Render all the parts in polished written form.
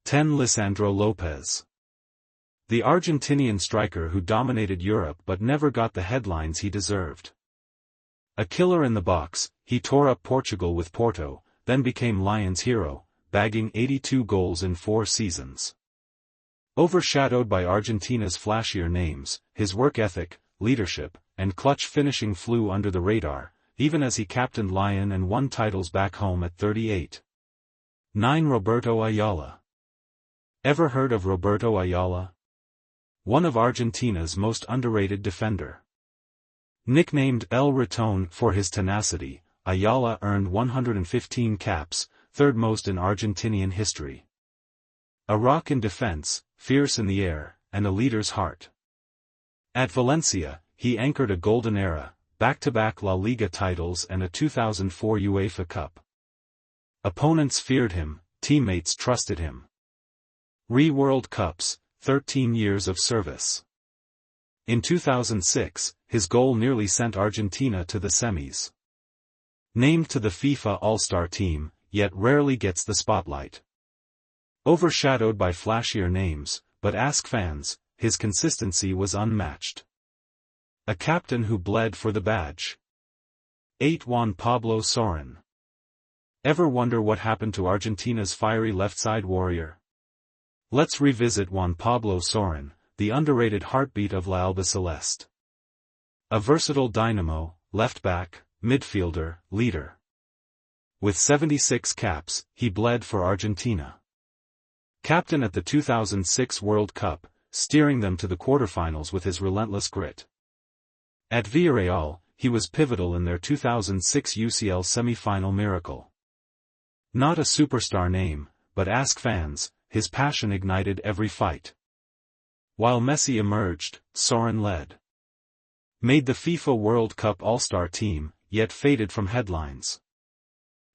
10. Lisandro Lopez. The Argentinian striker who dominated Europe but never got the headlines he deserved. A killer in the box, he tore up Portugal with Porto, then became Lions' hero, bagging 82 goals in 4 seasons. Overshadowed by Argentina's flashier names, his work ethic, leadership, and clutch finishing flew under the radar, even as he captained Lyon and won titles back home at 38. 9. Roberto Ayala. Ever heard of Roberto Ayala? One of Argentina's most underrated defender. Nicknamed El Ratón for his tenacity, Ayala earned 115 caps, third most in Argentinian history. A rock in defense, fierce in the air, and a leader's heart. At Valencia, he anchored a golden era, back-to-back La Liga titles and a 2004 UEFA Cup. Opponents feared him, teammates trusted him. World Cups, 13 years of service. In 2006, his goal nearly sent Argentina to the semis. Named to the FIFA All-Star team, yet rarely gets the spotlight. Overshadowed by flashier names, but ask fans, his consistency was unmatched. A captain who bled for the badge. 8. Juan Pablo Sorin. Ever wonder what happened to Argentina's fiery left-side warrior? Let's revisit Juan Pablo Sorin, the underrated heartbeat of La Albiceleste. A versatile dynamo, left-back, midfielder, leader. With 76 caps, he bled for Argentina. Captain at the 2006 World Cup, steering them to the quarterfinals with his relentless grit. At Villarreal, he was pivotal in their 2006 UCL semi-final miracle. Not a superstar name, but ask fans, his passion ignited every fight. While Messi emerged, Sorin led. Made the FIFA World Cup All-Star team, yet faded from headlines.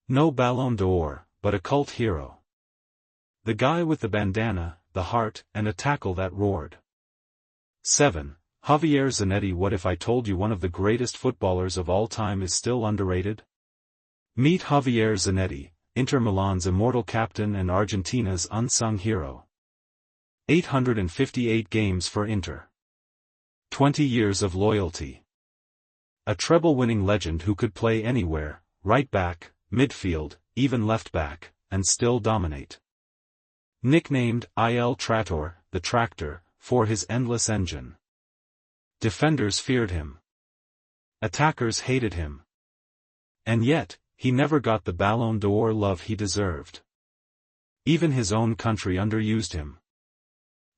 No Ballon d'Or, but a cult hero. The guy with the bandana, the heart, and a tackle that roared. 7. Javier Zanetti. What if I told you one of the greatest footballers of all time is still underrated? Meet Javier Zanetti, Inter Milan's immortal captain and Argentina's unsung hero. 858 games for Inter. 20 years of loyalty. A treble-winning legend who could play anywhere, right back, midfield, even left back, and still dominate. Nicknamed Il Trattore, the Tractor, for his endless engine. Defenders feared him. Attackers hated him. And yet, he never got the Ballon d'Or love he deserved. Even his own country underused him.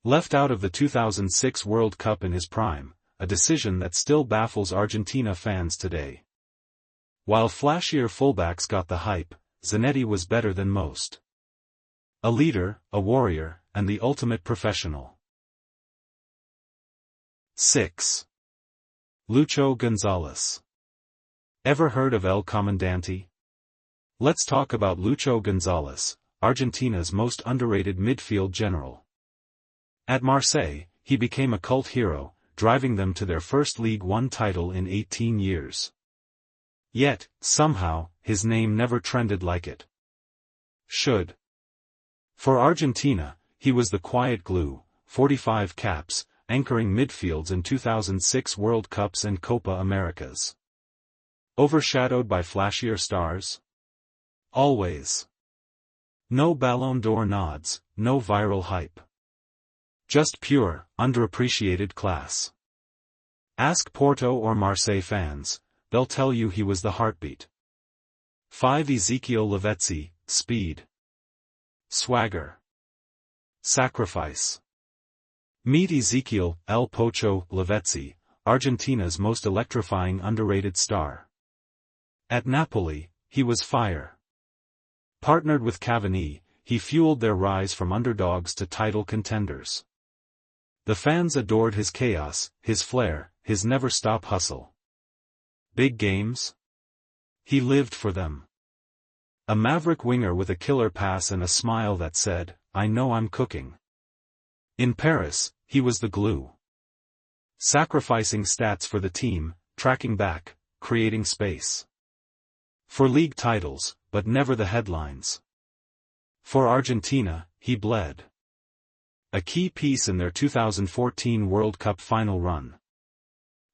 Left out of the 2006 World Cup in his prime, a decision that still baffles Argentina fans today. While flashier fullbacks got the hype, Zanetti was better than most. A leader, a warrior, and the ultimate professional. 6. Lucho Gonzalez. Ever heard of El Comandante? Let's talk about Lucho Gonzalez, Argentina's most underrated midfield general. At Marseille, he became a cult hero, driving them to their first Ligue 1 title in 18 years. Yet, somehow, his name never trended like it should. For Argentina, he was the quiet glue, 45 caps, anchoring midfields in 2006 World Cups and Copa Americas. Overshadowed by flashier stars? Always. No Ballon d'Or nods, no viral hype. Just pure, underappreciated class. Ask Porto or Marseille fans, they'll tell you he was the heartbeat. 5. Ezequiel Lavezzi, speed. Swagger. Sacrifice. Meet Ezequiel El Pocho Lavezzi, Argentina's most electrifying underrated star. At Napoli, he was fire. Partnered with Cavani, he fueled their rise from underdogs to title contenders. The fans adored his chaos, his flair, his never-stop hustle. Big games? He lived for them. A maverick winger with a killer pass and a smile that said, "I know I'm cooking." In Paris, he was the glue. Sacrificing stats for the team, tracking back, creating space. For league titles, but never the headlines. For Argentina, he bled. A key piece in their 2014 World Cup final run.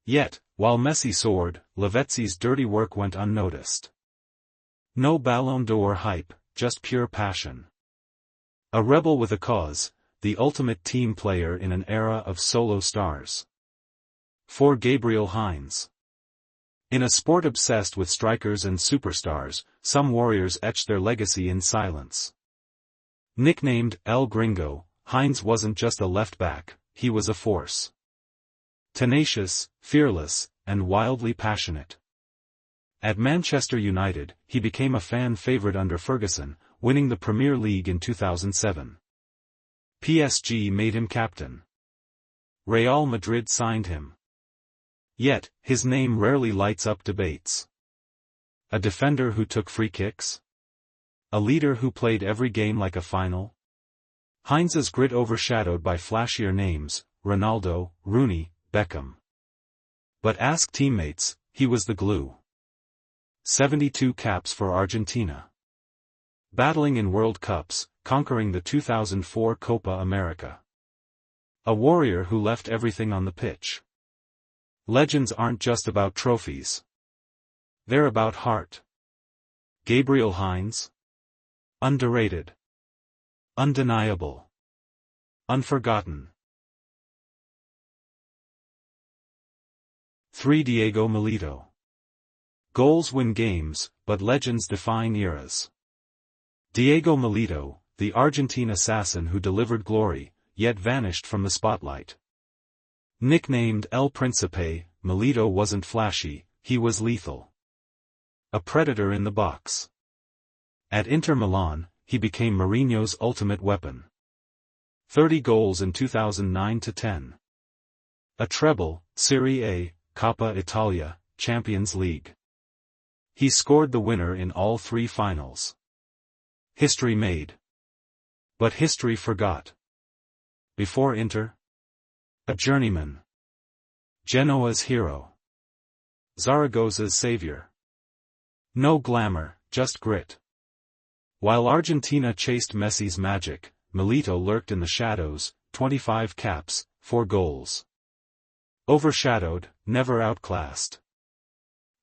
Yet, while Messi soared, Lavezzi's dirty work went unnoticed. No Ballon d'Or hype, just pure passion. A rebel with a cause, the ultimate team player in an era of solo stars. For Gabriel Heinze. In a sport obsessed with strikers and superstars, some warriors etched their legacy in silence. Nicknamed El Gringo, Heinze wasn't just a left-back, he was a force. Tenacious, fearless, and wildly passionate. At Manchester United, he became a fan favourite under Ferguson, winning the Premier League in 2007. PSG made him captain. Real Madrid signed him. Yet, his name rarely lights up debates. A defender who took free kicks? A leader who played every game like a final? Heinze's grit overshadowed by flashier names, Ronaldo, Rooney, Beckham. But ask teammates, he was the glue. 72 caps for Argentina. Battling in World Cups, conquering the 2004 Copa America. A warrior who left everything on the pitch. Legends aren't just about trophies. They're about heart. Gabriel Heinze? Underrated. Undeniable. Unforgotten. 3. Diego Milito. Goals win games, but legends define eras. Diego Milito, the Argentine assassin who delivered glory, yet vanished from the spotlight. Nicknamed El Príncipe, Milito wasn't flashy, he was lethal. A predator in the box. At Inter Milan, he became Mourinho's ultimate weapon. 30 goals in 2009-10. A treble, Serie A, Coppa Italia, Champions League. He scored the winner in all 3 finals. History made. But history forgot. Before Inter? A journeyman. Genoa's hero. Zaragoza's savior. No glamour, just grit. While Argentina chased Messi's magic, Milito lurked in the shadows, 25 caps, 4 goals. Overshadowed, never outclassed.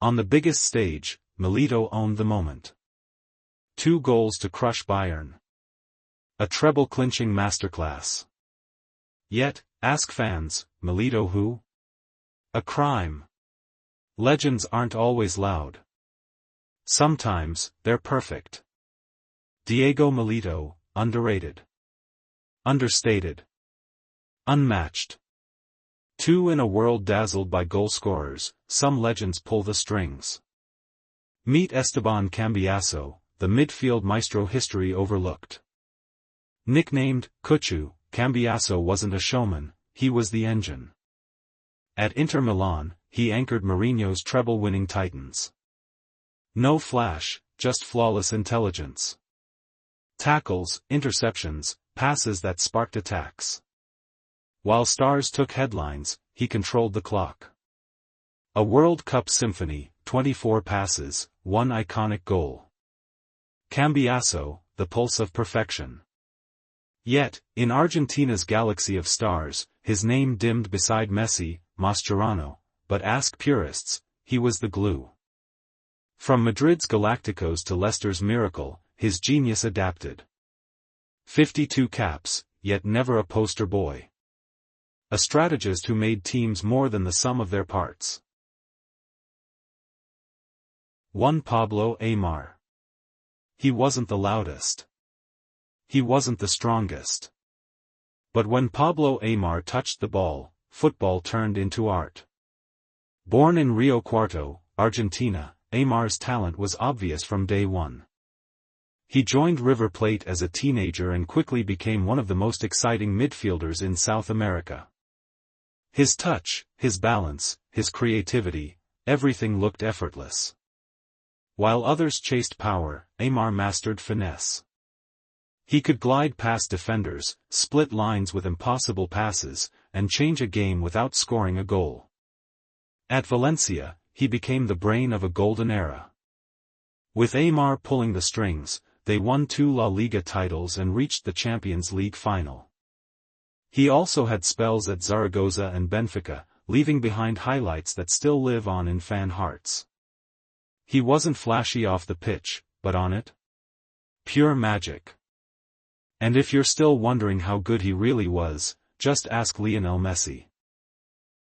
On the biggest stage, Milito owned the moment. 2 goals to crush Bayern. A treble-clinching masterclass. Yet, ask fans, Milito who? A crime. Legends aren't always loud. Sometimes, they're perfect. Diego Milito, underrated. Understated. Unmatched. 2 in a world dazzled by goal scorers, some legends pull the strings. Meet Esteban Cambiasso, the midfield maestro history overlooked. Nicknamed Cuchu, Cambiasso wasn't a showman, he was the engine. At Inter Milan, he anchored Mourinho's treble-winning Titans. No flash, just flawless intelligence. Tackles, interceptions, passes that sparked attacks. While stars took headlines, he controlled the clock. A World Cup symphony, 24 passes, 1 iconic goal. Cambiasso, the pulse of perfection. Yet, in Argentina's galaxy of stars, his name dimmed beside Messi, Mascherano, but ask purists, he was the glue. From Madrid's Galacticos to Leicester's Miracle, his genius adapted. 52 caps, yet never a poster boy. A strategist who made teams more than the sum of their parts. 1. Pablo Aimar. He wasn't the loudest. He wasn't the strongest. But when Pablo Aimar touched the ball, football turned into art. Born in Rio Cuarto, Argentina, Aimar's talent was obvious from day one. He joined River Plate as a teenager and quickly became one of the most exciting midfielders in South America. His touch, his balance, his creativity, everything looked effortless. While others chased power, Aimar mastered finesse. He could glide past defenders, split lines with impossible passes, and change a game without scoring a goal. At Valencia, he became the brain of a golden era. With Aimar pulling the strings, they won 2 La Liga titles and reached the Champions League final. He also had spells at Zaragoza and Benfica, leaving behind highlights that still live on in fan hearts. He wasn't flashy off the pitch, but on it? Pure magic. And if you're still wondering how good he really was, just ask Lionel Messi.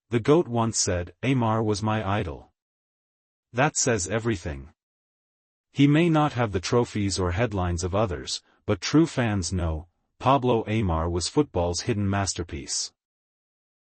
The GOAT once said, "Aimar was my idol." That says everything. He may not have the trophies or headlines of others, but true fans know, Pablo Aimar was football's hidden masterpiece.